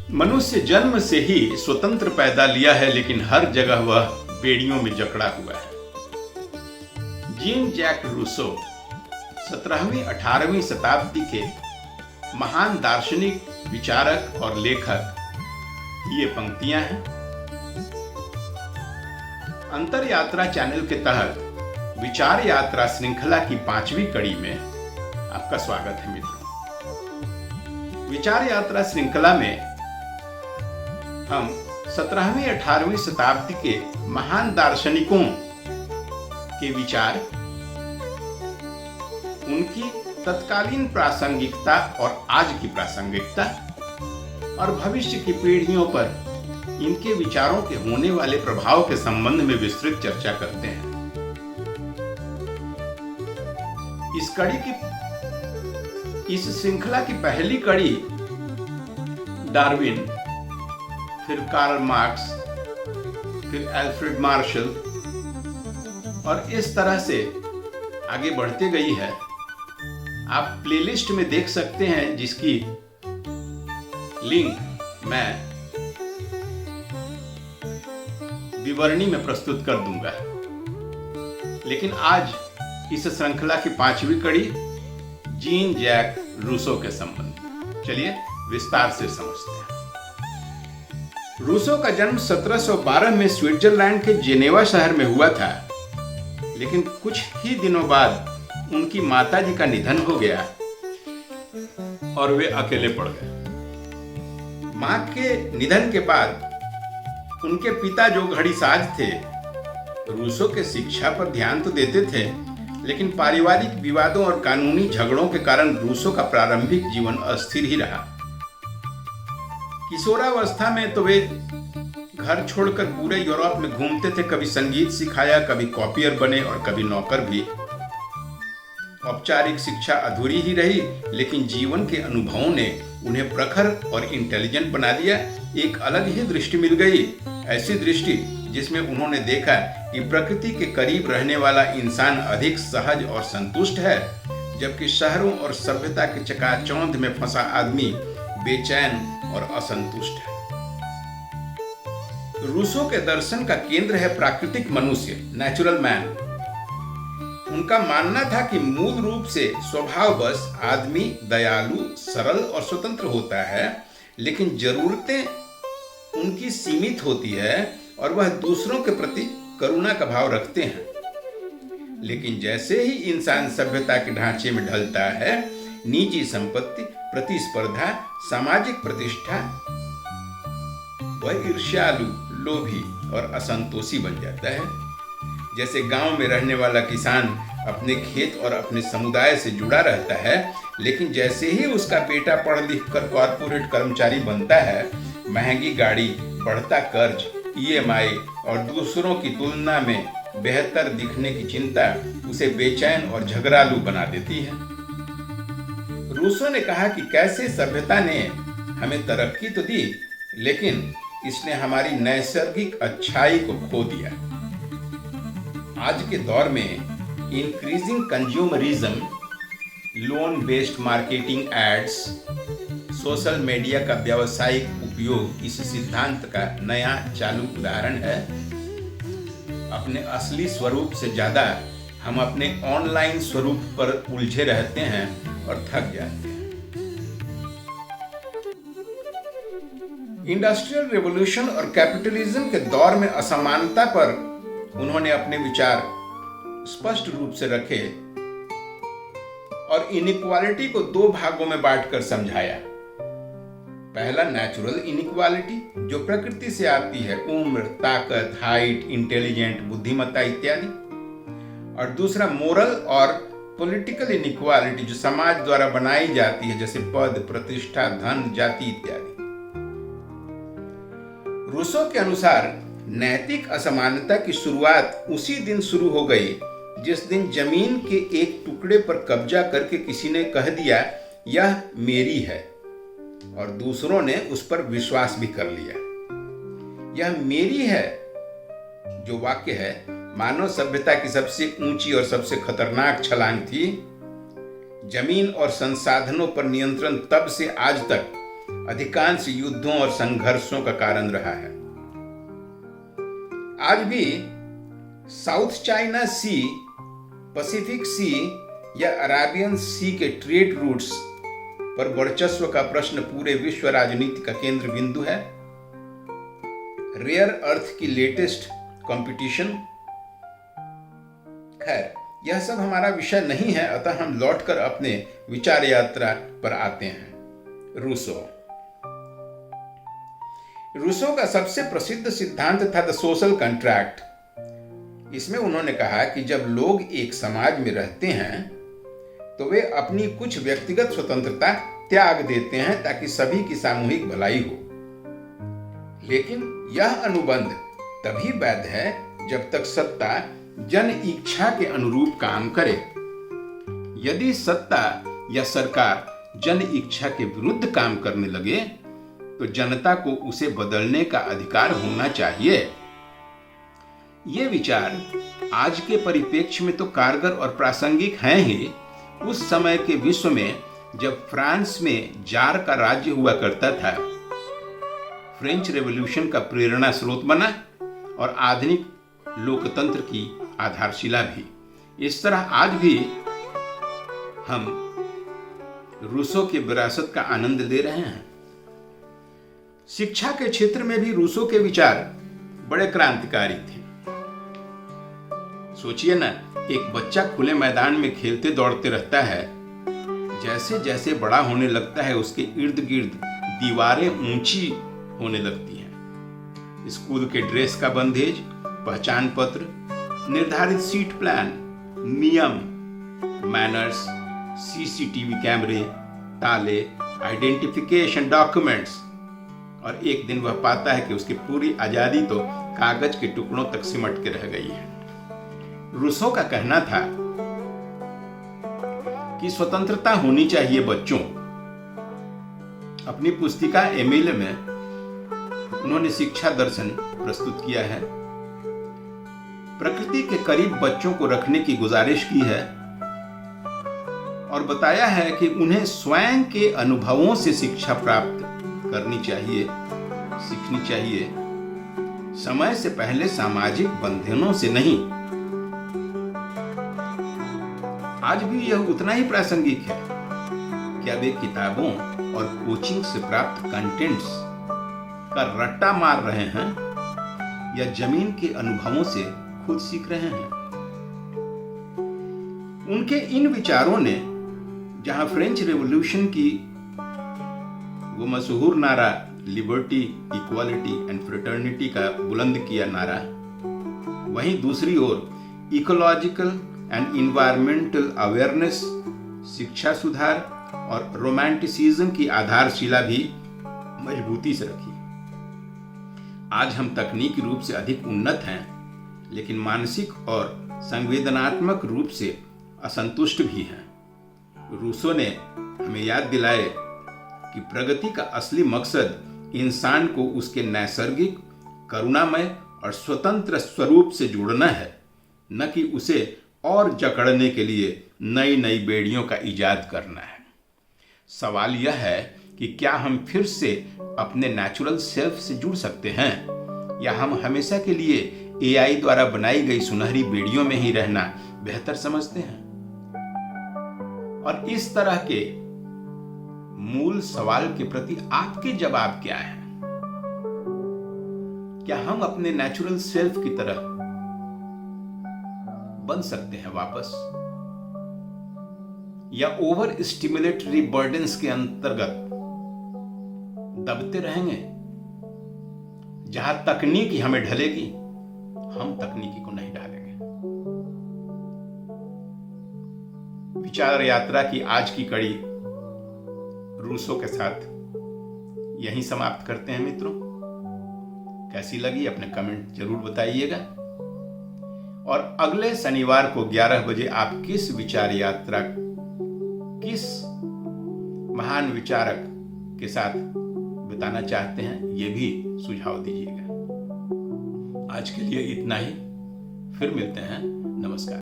मनुष्य जन्म से ही स्वतंत्र पैदा लिया है, लेकिन हर जगह वह बेड़ियों में जकड़ा हुआ है। जीन जैक रूसो 17वीं-18वीं शताब्दी के महान दार्शनिक, विचारक और लेखक। ये पंक्तियां हैं। अंतर यात्रा चैनल के तहत विचार यात्रा श्रृंखला की 5वीं कड़ी में आपका स्वागत है मित्रों। विचार यात्रा श्रृंखला में हम 17वीं-18वीं शताब्दी के महान दार्शनिकों के विचार, उनकी तत्कालीन प्रासंगिकता और आज की प्रासंगिकता और भविष्य की पीढ़ियों पर इनके विचारों के होने वाले प्रभाव के संबंध में विस्तृत चर्चा करते हैं। इस श्रृंखला की पहली कड़ी डार्विन, फिर कार्ल मार्क्स, फिर एल्फ्रेड मार्शल और इस तरह से आगे बढ़ते गई है। आप प्लेलिस्ट में देख सकते हैं, जिसकी लिंक मैं विवरणी में प्रस्तुत कर दूंगा। लेकिन आज इस श्रृंखला की 5वीं कड़ी जीन जैक रूसो के संबंध, चलिए विस्तार से समझते हैं। रूसो का जन्म 1712 में स्विट्जरलैंड के जेनेवा शहर में हुआ था, लेकिन कुछ ही दिनों बाद उनकी माताजी का निधन हो गया और वे अकेले पड़ गए। मां के निधन के बाद उनके पिता, जो घड़ीसाज थे, रूसो के शिक्षा पर ध्यान तो देते थे, लेकिन पारिवारिक विवादों और कानूनी झगड़ों के कारण रूसो का प्रारंभिक जीवन अस्थिर ही रहा। किशोरावस्था में तो वे घर छोड़कर पूरे यूरोप में घूमते थे। कभी संगीत सिखाया, कभी कॉपियर बने और कभी नौकर भी। औपचारिक शिक्षा अधूरी ही रही, लेकिन जीवन के अनुभवों ने उन्हें प्रखर और इंटेलिजेंट बना दिया। एक अलग ही दृष्टि मिल गई, ऐसी दृष्टि जिसमें उन्होंने देखा कि प्रकृति के करीब रहने वाला इंसान अधिक सहज और संतुष्ट है, जबकि शहरों और सभ्यता के चकाचौंध में फंसा आदमी बेचैन और असंतुष्ट है। रूसो के दर्शन का केंद्र है प्राकृतिक मनुष्य, नेचुरल मैन। उनका मानना था कि मूल रूप से स्वभाववश आदमी दयालु, सरल और स्वतंत्र होता है, लेकिन जरूरतें उनकी सीमित होती है और वह दूसरों के प्रति करुणा का भाव रखते हैं। लेकिन जैसे ही इंसान सभ्यता के ढांचे में ढलता है, निजी संपत्ति, प्रतिस्पर्धा, सामाजिक प्रतिष्ठा, वह ईर्ष्यालु, लोभी और असंतोषी बन जाता है। जैसे गांव में रहने वाला किसान अपने खेत और अपने समुदाय से जुड़ा रहता है, लेकिन जैसे ही उसका बेटा पढ़ लिख कर कॉर्पोरेट कर्मचारी बनता है, महंगी गाड़ी, बढ़ता कर्ज, EMI और दूसरों की तुलना में बेहतर दिखने की चिंता उसे बेचैन और झगड़ालू बना देती है। रूसो ने कहा कि कैसे सभ्यता ने हमें तरक्की तो दी, लेकिन इसने हमारी नैसर्गिक अच्छाई को खो दिया। आज के दौर में increasing consumerism, loan based marketing ads, social media का व्यावसायिक उपयोग इस सिद्धांत का नया चालू उदाहरण है। अपने असली स्वरूप से ज्यादा हम अपने ऑनलाइन स्वरूप पर उलझे रहते हैं और थक जाते हैं। इंडस्ट्रियल रेवोल्यूशन और कैपिटलिज्म के दौर में असमानता पर उन्होंने अपने विचार स्पष्ट रूप से रखे और इनइक्वालिटी को 2 भागों में बांटकर समझाया। पहला नेचुरल इनइक्वालिटी, जो प्रकृति से आती है, उम्र, ताकत, हाइट, इंटेलिजेंट, बुद्धिमत्ता इत्यादि। और दूसरा मोरल और पॉलिटिकल इनइक्वालिटी, जो समाज द्वारा बनाई जाती है, जैसे पद, प्रतिष्ठा, धन, जाति इत्यादि। रूसो के अनुसार नैतिक असमानता की शुरुआत उसी दिन शुरू हो गई जिस दिन जमीन के एक टुकड़े पर कब्जा करके किसी ने कह दिया, यह मेरी है, और दूसरों ने उस पर विश्वास भी कर लिया। यह मेरी है जो वाक्य है, मानव सभ्यता की सबसे ऊंची और सबसे खतरनाक छलांग थी। जमीन और संसाधनों पर नियंत्रण तब से आज तक अधिकांश युद्धों और संघर्षों का कारण रहा है। आज भी साउथ चाइना सी, पैसिफिक सी या अरेबियन सी के ट्रेड रूट्स पर वर्चस्व का प्रश्न पूरे विश्व राजनीति का केंद्र बिंदु है। रेयर अर्थ की लेटेस्ट कंपटीशन। खैर, यह सब हमारा विषय नहीं है, अतः हम लौटकर अपने विचार यात्रा पर आते हैं। रूसो का सबसे प्रसिद्ध सिद्धांत था द सोशल कॉन्ट्रैक्ट। इसमें उन्होंने कहा कि जब लोग एक समाज में रहते हैं तो वे अपनी कुछ व्यक्तिगत स्वतंत्रता त्याग देते हैं ताकि सभी की सामूहिक भलाई हो। लेकिन यह अनुबंध तभी वैध है जब तक सत्ता जन इच्छा के अनुरूप काम करे। यदि सत्ता या सरकार जन इच्छा के विरुद्ध काम करने लगे तो जनता को उसे बदलने का अधिकार होना चाहिए। ये विचार आज के परिप्रेक्ष्य में तो कारगर और प्रासंगिक हैं ही। उस समय के विश्व में जब फ्रांस में जार का राज्य हुआ करता था, फ्रेंच रेवोल्यूशन का प्रेरणा स्रोत बना और आधुनिक लोकतंत्र की आधारशिला भी। इस तरह आज भी हम रूसो की विरासत का आनंद ले रहे हैं। शिक्षा के क्षेत्र में भी रूसो के विचार बड़े क्रांतिकारी थे। सोचिए ना, एक बच्चा खुले मैदान में खेलते दौड़ते रहता है। जैसे जैसे बड़ा होने लगता है उसके इर्द गिर्द दीवारें ऊंची होने लगती हैं। स्कूल के ड्रेस का बंदेज, पहचान पत्र, निर्धारित सीट प्लान, नियम, मैनर्स, सीसीटीवी कैमरे, ताले, आइडेंटिफिकेशन डॉक्यूमेंट्स, और एक दिन वह पाता है कि उसकी पूरी आजादी तो कागज के टुकड़ों तक सिमट के रह गई है। रूसो का कहना था कि स्वतंत्रता होनी चाहिए बच्चों। अपनी पुस्तिका एमिले में उन्होंने शिक्षा दर्शन प्रस्तुत किया है। प्रकृति के करीब बच्चों को रखने की गुजारिश की है और बताया है कि उन्हें स्वयं के अनुभवों से शिक्षा प्राप्त करनी चाहिए, सीखनी चाहिए, समय से पहले सामाजिक बंधनों से नहीं। आज भी यह उतना ही प्रासंगिक है। क्या वे किताबों और कोचिंग से प्राप्त कंटेंट्स का रट्टा मार रहे हैं या जमीन के अनुभवों से खुद सीख रहे हैं? उनके इन विचारों ने जहां फ्रेंच रेवोल्यूशन की वो मशहूर नारा लिबर्टी, इक्वालिटी एंड फ्रेटर्निटी का बुलंद किया नारा, वहीं दूसरी ओर इकोलॉजिकल एंड इन्वायरमेंटल अवेयरनेस, शिक्षा सुधार और रोमांटिसिज्म की आधारशिला भी मजबूती से रखी। आज हम तकनीकी रूप से अधिक उन्नत हैं, लेकिन मानसिक और संवेदनात्मक रूप से असंतुष्ट भी हैं। रूसो ने हमें याद दिलाए कि प्रगति का असली मकसद इंसान को उसके नैसर्गिक, करुणामय और स्वतंत्र स्वरूप से जोड़ना है, न कि उसे और जकड़ने के लिए नई नई बेड़ियों का इजाद करना है। सवाल यह है कि क्या हम फिर से अपने नेचुरल सेल्फ से जुड़ सकते हैं, या हम हमेशा के लिए एआई द्वारा बनाई गई सुनहरी बेड़ियों में ही रहना बेहतर समझते हैं? और इस तरह के मूल सवाल के प्रति आपके जवाब क्या है? क्या हम अपने नेचुरल सेल्फ की तरह बन सकते हैं वापस, या ओवर स्टिमुलेटरी बर्डन्स के अंतर्गत दबते रहेंगे? जहां तकनीकी हमें ढलेगी, हम तकनीकी को नहीं ढालेंगे। विचार यात्रा की आज की कड़ी रूसो के साथ यहीं समाप्त करते हैं मित्रों। कैसी लगी अपने कमेंट जरूर बताइएगा, और अगले शनिवार को 11 बजे आप किस विचार यात्रा, किस महान विचारक के साथ बिताना चाहते हैं, ये भी सुझाव दीजिएगा। आज के लिए इतना ही, फिर मिलते हैं। नमस्कार।